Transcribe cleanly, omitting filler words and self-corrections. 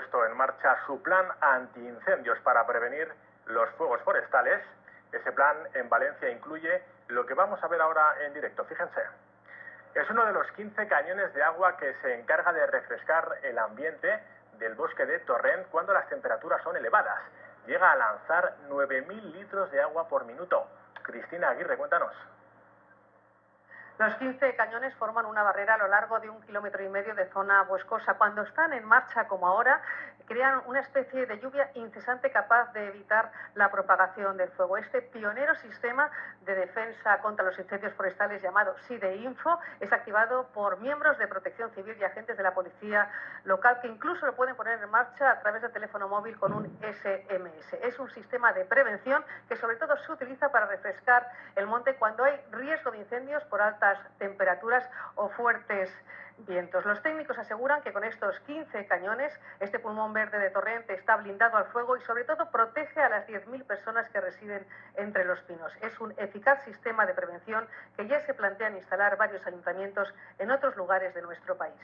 puesto en marcha su plan antiincendios para prevenir los fuegos forestales. Ese plan en Valencia incluye lo que vamos a ver ahora en directo. Fíjense. Es uno de los 15 cañones de agua que se encarga de refrescar el ambiente del bosque de Torrent cuando las temperaturas son elevadas. Llega a lanzar 9.000 litros de agua por minuto. Cristina Aguirre, cuéntanos. Los 15 cañones forman una barrera a lo largo de 1,5 km de zona boscosa. Cuando están en marcha, como ahora, crean una especie de lluvia incesante capaz de evitar la propagación del fuego. Este pionero sistema de defensa contra los incendios forestales llamado SIDEINFO es activado por miembros de Protección Civil y agentes de la policía local, que incluso lo pueden poner en marcha a través del teléfono móvil con un SMS. Es un sistema de prevención que sobre todo se utiliza para refrescar el monte cuando hay riesgo de incendios por altas temperaturas o fuertes vientos. Los técnicos aseguran que con estos 15 cañones, este pulmón verde de Torrent está blindado al fuego y sobre todo protege a las 10.000 personas que residen entre los pinos. Es un eficaz sistema de prevención que ya se plantean instalar varios ayuntamientos en otros lugares de nuestro país.